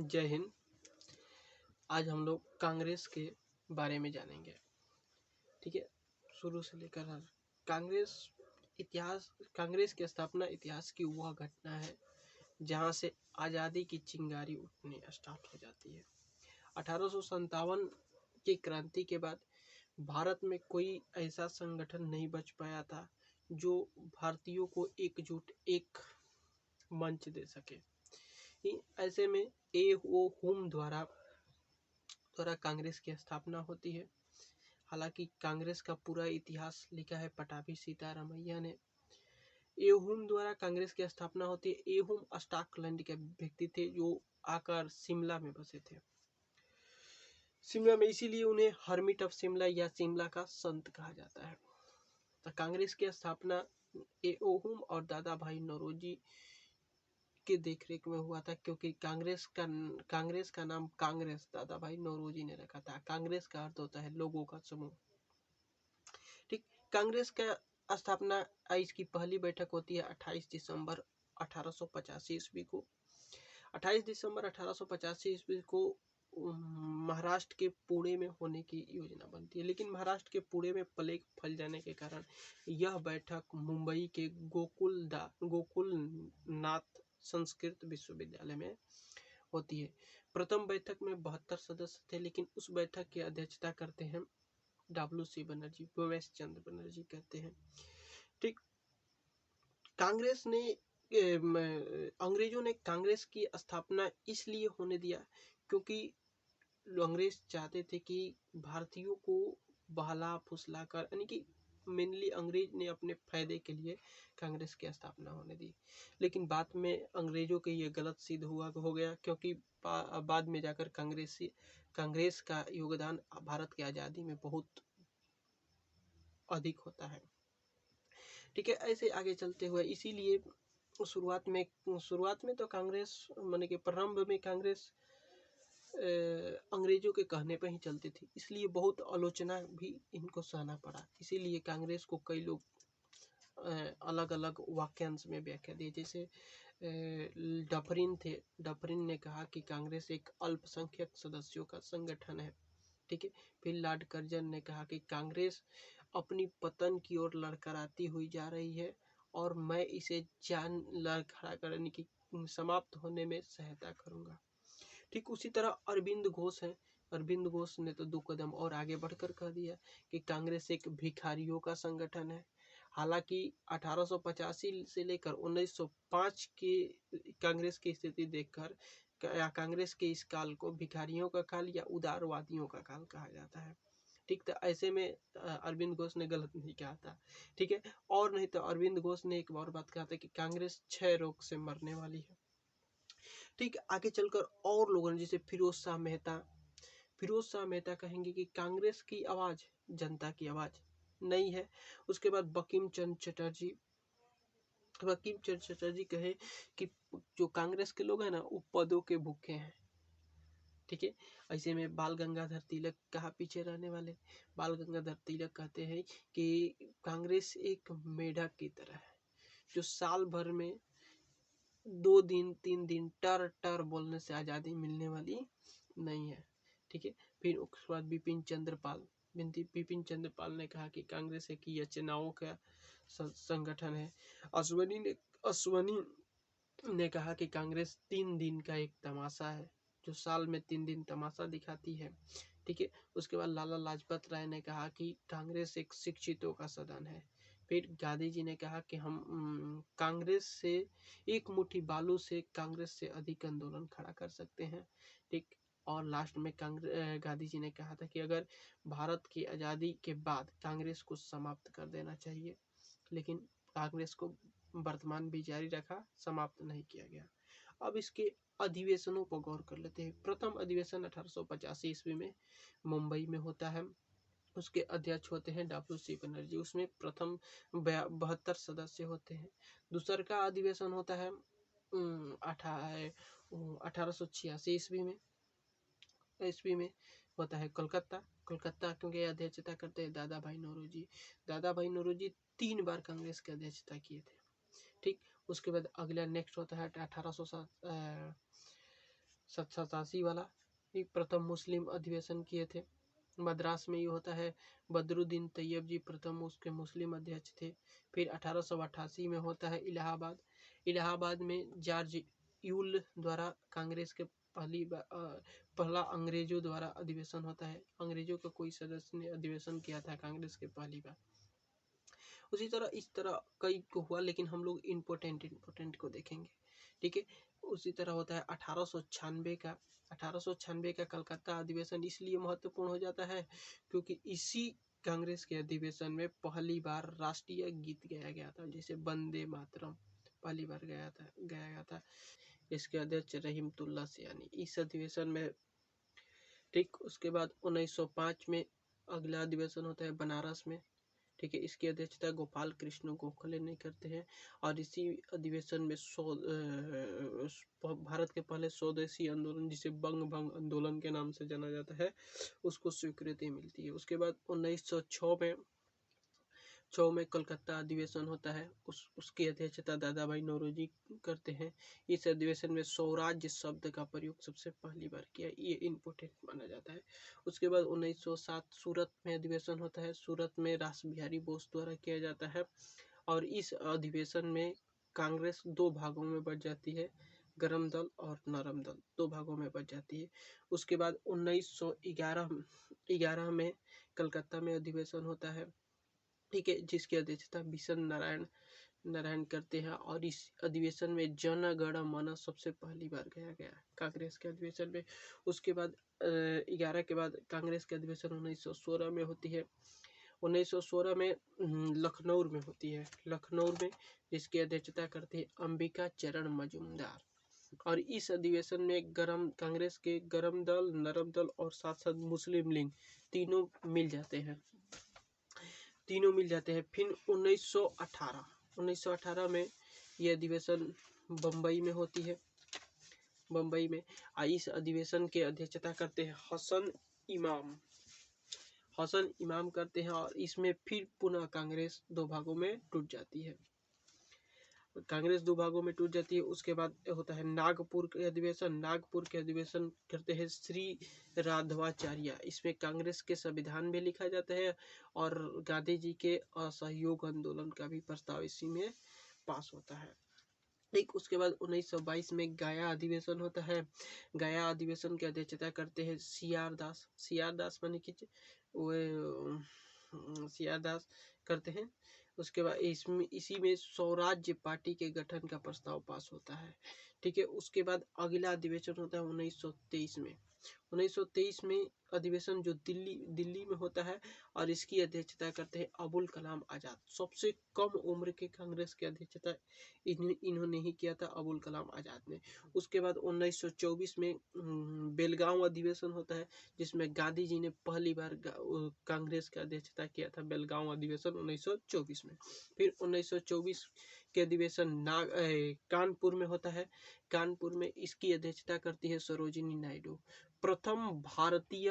जय हिंद। आज हम लोग कांग्रेस के बारे में जानेंगे। ठीक है, शुरू से लेकर कांग्रेस कांग्रेस की स्थापना इतिहास की वह घटना है जहां से आज़ादी की चिंगारी उठने स्टार्ट हो जाती है। 1857 की क्रांति के बाद भारत में कोई ऐसा संगठन नहीं बच पाया था जो भारतीयों को एकजुट एक मंच दे सके। ऐसे में ए.ओ. हुम द्वारा कांग्रेस की स्थापना होती है। हालांकि कांग्रेस का पूरा इतिहास लिखा है पटाभी सीतारामैया ने। ए हुम द्वारा कांग्रेस की स्थापना होती है। ए हुम स्कॉटलैंड के व्यक्ति थे जो आकर शिमला में बसे थे। शिमला में इसीलिए उन्हें हर्मिट ऑफ शिमला या शिमला का संत कहा जाता है। तो कांग्रेस की स्थापना ए.ओ. हुम और दादा भाई नौरोजी के देखरेख में हुआ था, क्योंकि कांग्रेस का नाम कांग्रेस दादा भाई नौरोजी ने रखा था। कांग्रेस का अर्थ होता है लोगों का समूह। ठीक, कांग्रेस का स्थापना इसकी पहली बैठक होती है 28 दिसंबर 1885 ईस्वी को। 28 दिसंबर 1885 ईस्वी को महाराष्ट्र के पुणे में होने की योजना बनती है, लेकिन महाराष्ट्र के पुणे में प्लेग फैल जाने के कारण यह बैठक मुंबई के गोकुलनाथ संस्कृत विश्वविद्यालय में होती है। प्रथम बैठक में 72 सदस्य थे, लेकिन उस बैठक की अध्यक्षता करते हैं WC बनर्जी, भवेश चंद्र बनर्जी कहते हैं। ठीक, कांग्रेस ने अंग्रेजों ने कांग्रेस की स्थापना इसलिए होने दिया क्योंकि अंग्रेज चाहते थे कि भारतीयों को बहला फुसला कर, यानी कि मेनली अंग्रेज ने अपने फायदे के लिए कांग्रेस की स्थापना होने दी। लेकिन बाद में अंग्रेजों के ये गलत सिद्ध हो गया, क्योंकि बाद में जाकर कांग्रेस का योगदान भारत की आज़ादी में बहुत अधिक होता है। ठीक है, ऐसे आगे चलते हुए इसीलिए शुरुआत में तो कांग्रेस माने कि प्रारंभ में कांग्रेस अंग्रेजों के कहने पर ही चलती थी, इसलिए बहुत आलोचना भी इनको सहना पड़ा। इसीलिए कांग्रेस को कई लोग अलग अलग वाक्यांश में व्याख्या दी। जैसे डफरिन ने कहा कि कांग्रेस एक अल्पसंख्यक सदस्यों का संगठन है। ठीक है, फिर लॉर्ड कर्जन ने कहा कि कांग्रेस अपनी पतन की ओर लड़खड़ाती हुई जा रही है और मैं इसे लड़खड़ा करने की समाप्त होने में सहायता करूंगा। ठीक उसी तरह अरविंद घोष है। अरविंद घोष ने तो 2 कदम और आगे बढ़कर कह दिया कि कांग्रेस एक भिखारियों का संगठन है। हालांकि 1885 से लेकर 1905 की कांग्रेस की स्थिति देखकर कांग्रेस के इस काल को भिखारियों का काल या उदारवादियों का काल कहा जाता है। ठीक, तो ऐसे में अरविंद घोष ने गलत नहीं कहा था। ठीक है, और नहीं तो अरविंद घोष ने एक और बात कहा था कि कांग्रेस क्षय रोग से मरने वाली है। ठीक, आगे चलकर और लोगों ने, जैसे फिरोज शाह मेहता कहेंगे कि कांग्रेस की आवाज जनता की आवाज नहीं है। उसके बाद बंकिम चंद्र चटर्जी कहे कि जो कांग्रेस के लोग हैं ना वो पदों के भूखे हैं। ठीक है, ऐसे में बाल गंगाधर तिलक कहा पीछे रहने वाले। बाल गंगाधर तिलक कहते हैं कि कांग्रेस एक मेढक की तरह है जो साल भर में 2 दिन 3 दिन टर बोलने से आज़ादी मिलने वाली नहीं है। ठीक है, फिर उसके बाद बिपिन चंद्र पाल ने कहा कि कांग्रेस एक योजनाओं का संगठन है। अश्वनी ने कहा कि कांग्रेस 3 दिन का एक तमाशा है जो साल में 3 दिन तमाशा दिखाती है। ठीक है, उसके बाद लाला लाजपत राय ने कहा कि कांग्रेस एक शिक्षितों का सदन है। फिर गांधी जी ने कहा कि हम कांग्रेस से एक मुट्ठी बालू से कांग्रेस से अधिक आंदोलन खड़ा कर सकते हैं। ठीक, और लास्ट में गांधी जी ने कहा था कि अगर भारत की आज़ादी के बाद कांग्रेस को समाप्त कर देना चाहिए, लेकिन कांग्रेस को वर्तमान भी जारी रखा, समाप्त नहीं किया गया। अब इसके अधिवेशनों पर गौर कर लेते हैं। प्रथम अधिवेशन 1885 ईस्वी में मुंबई में होता है। उसके अध्यक्ष होते हैं WC बनर्जी। उसमें प्रथम 72 सदस्य होते हैं। दूसरा का अधिवेशन होता है 1886 ईस्वी में होता है कोलकाता, क्योंकि अध्यक्षता करते हैं दादा भाई नौरोजी 3 बार कांग्रेस की अध्यक्षता किए थे। ठीक, उसके बाद अगला नेक्स्ट होता है सतासी वाला ये प्रथम मुस्लिम अधिवेशन किए थे। मद्रास में ये होता है, बदरुद्दीन तैयब जी प्रथम उसके मुस्लिम अध्यक्ष थे। फिर 1888 में होता है इलाहाबाद। इलाहाबाद में जॉर्ज यूल द्वारा कांग्रेस के पहला अंग्रेजों द्वारा अधिवेशन होता है। अंग्रेजों का कोई सदस्य ने अधिवेशन किया था कांग्रेस के पहली बार। उसी तरह इस तरह कई को हुआ, लेकिन हम लोग इम्पोर्टेंट को देखेंगे, ठीक है। उसी तरह होता है 1896 का कलकत्ता अधिवेशन इसलिए महत्वपूर्ण हो जाता है क्योंकि इसी कांग्रेस के अधिवेशन में पहली बार राष्ट्रीय गीत गाया गया था, जैसे वंदे मातरम पहली बार गाया गया था। इसके अध्यक्ष रहीमतुल्लाह सयानी इस अधिवेशन में, ठीक। उसके बाद 1905 में अगला अधिवेशन होता है बनारस में, ठीक है। इसकी अध्यक्षता गोपाल कृष्ण गोखले ने करते हैं और इसी अधिवेशन में भारत के पहले स्वदेशी आंदोलन जिसे बंग भंग आंदोलन के नाम से जाना जाता है उसको स्वीकृति मिलती है। उसके बाद 1906 में कलकत्ता अधिवेशन होता है, उसकी अध्यक्षता दादा भाई नौरोजी करते हैं। इस अधिवेशन में स्वराज्य शब्द का प्रयोग सबसे पहली बार किया, ये इम्पोर्टेंट माना जाता है। उसके बाद 1907 सूरत में अधिवेशन होता है, सूरत में रास बिहारी बोस द्वारा किया जाता है और इस अधिवेशन में कांग्रेस दो भागों में बट जाती है, गरम दल और नरम दल दो भागों में बच जाती है। उसके बाद 1911 में कलकत्ता में अधिवेशन होता है, ठीक है, जिसकी अध्यक्षता बिशन नारायण करते हैं और इस अधिवेशन में जन गण मन सबसे पहली बार गाया गया कांग्रेस के अधिवेशन में। उसके बाद 11 के बाद कांग्रेस के अधिवेशन 1916 में होती है। 1916 में लखनऊ में होती है, लखनऊ में, जिसकी अध्यक्षता करते हैं अंबिका चरण मजूमदार। और इस अधिवेशन में कांग्रेस के गरम दल, नरम दल और साथ साथ मुस्लिम लीग तीनों मिल जाते हैं। फिर 1918 में यह अधिवेशन बम्बई में होती है, बम्बई में। इस अधिवेशन के अध्यक्षता करते हैं हसन इमाम करते हैं और इसमें फिर पुनः कांग्रेस दो भागों में टूट जाती है। उसके बाद होता है नागपुर के अधिवेशन करते हैं श्री राघवाचार्य। इसमें कांग्रेस के संविधान में लिखा जाता है और गांधी जी के असहयोग आंदोलन का भी प्रस्ताव इसी में पास होता है, ठीक। उसके बाद 1922 में गया अधिवेशन होता है। गया अधिवेशन की अध्यक्षता करते हैं सीआर दास माने कि सीआर दास करते हैं। उसके बाद इसी में स्वराज्य पार्टी के गठन का प्रस्ताव पास होता है, ठीक है। उसके बाद अगला अधिवेशन होता है 1923 में अधिवेशन जो दिल्ली में होता है और इसकी अध्यक्षता करते हैं अबुल कलाम आजाद। सबसे कम उम्र के कांग्रेस के अध्यक्षता इन्होंने ही किया था, अबुल कलाम आजाद ने। उसके बाद 1924 में बेलगांव अधिवेशन होता है, जिसमें गांधी जी ने पहली बार कांग्रेस का अध्यक्षता किया था, बेलगांव अधिवेशन 1924 में। फिर 1924 के अधिवेशन कानपुर में होता है। कानपुर में इसकी अध्यक्षता करती है सरोजिनी नायडू। प्रथम भारतीय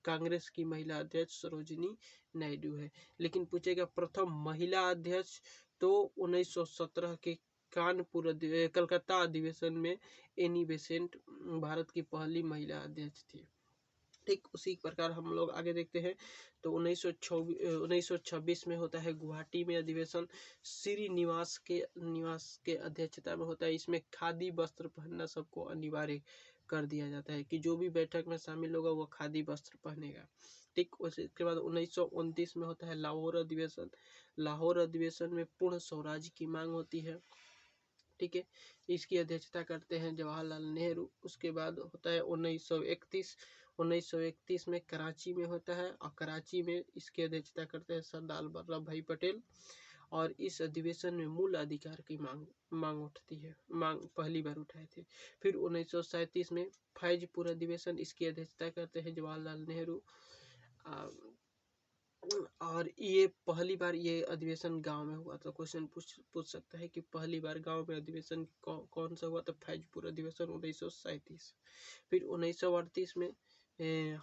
कांग्रेस की महिला अध्यक्ष सरोजिनी नायडू है, लेकिन पूछेगा प्रथम महिला अध्यक्ष तो 1917 के कलकत्ता अधिवेशन में एनी बेसेंट भारत की पहली महिला अध्यक्ष थी, ठीक। उसी प्रकार हम लोग आगे देखते हैं तो 1926 में होता है गुवाहाटी में अधिवेशन। श्रीनिवास के अध्यक्षता में होता है। इसमें खादी वस्त्र पहनना सबको अनिवार्य कर दिया जाता है कि जो भी बैठक में शामिल होगा वो खादी वस्त्र पहनेगा, ठीक। उसके बाद 1929 में होता है लाहौर अधिवेशन में पूर्ण स्वराज की मांग होती है, ठीक है। इसकी अध्यक्षता करते हैं जवाहरलाल नेहरू। उसके बाद होता है 1931 में कराची में होता है और कराची में इसकी अध्यक्षता करते हैं सरदार वल्लभ भाई पटेल और इस अधिवेशन में मूल अधिकार की मांग उठती है, पहली बार उठाए थे। फिर 1937 में फैजपुर अधिवेशन, इसकी अध्यक्षता करते हैं जवाहरलाल नेहरू और ये पहली बार ये अधिवेशन गांव में हुआ था। क्वेश्चन पूछ सकता है कि पहली बार गांव में अधिवेशन कौन सा हुआ, तो फैजपुर अधिवेशन 1937। फिर 1938 में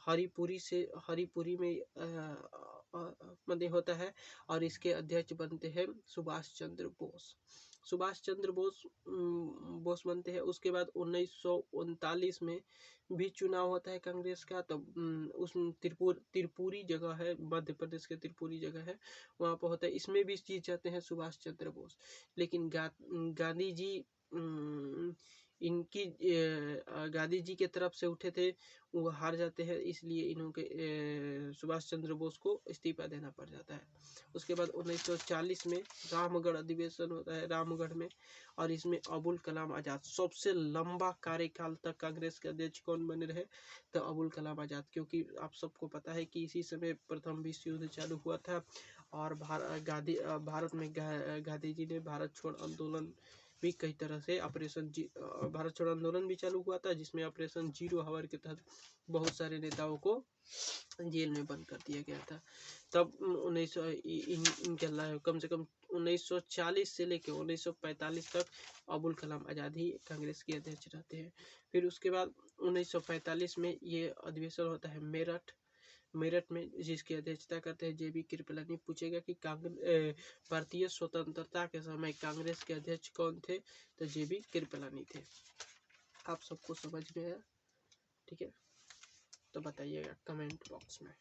हरिपुरी में होता है और इसके अध्यक्ष बनते हैं सुभाष चंद्र बोस। सुभाष चंद्र बोस बनते हैं। उसके बाद 1939 में भी चुनाव होता है कांग्रेस का। तो उस त्रिपुरी जगह है, मध्य प्रदेश के त्रिपुरी जगह है, वहाँ पर होता है। इसमें भी जीत जाते हैं सुभाष चंद्र बोस। लेकिन गांधी जी इनकी गांधी जी के तरफ से उठे थे, वो हार जाते हैं, इसलिए इन्हों के सुभाष चंद्र बोस को इस्तीफा देना पड़ जाता है। उसके बाद 1940 में रामगढ़ अधिवेशन होता है, रामगढ़ में, और इसमें अबुल कलाम आज़ाद सबसे लंबा कार्यकाल तक कांग्रेस के अध्यक्ष कौन बने रहे, तो अबुल कलाम आज़ाद। क्योंकि आप सबको पता है कि इसी समय प्रथम विश्व युद्ध चालू हुआ था, और भारत में गांधी जी ने भारत छोड़ आंदोलन भी कई तरह से भारत छोड़ो आंदोलन भी चालू हुआ था, जिसमें ऑपरेशन जीरो हावर के तहत बहुत सारे नेताओं को जेल में बंद कर दिया गया था। तब कम से कम 1940 से लेकर 1945 तक अबुल कलाम आज़ाद ही कांग्रेस के अध्यक्ष रहते हैं। फिर उसके बाद 1945 में ये अधिवेशन होता है मेरठ में, जिसकी अध्यक्षता करते हैं JB कृपलानी। पूछेगा कि भारतीय स्वतंत्रता के समय कांग्रेस के अध्यक्ष कौन थे, तो JB कृपलानी थे। आप सबको समझ में आया? ठीक है, तो बताइएगा कमेंट बॉक्स में।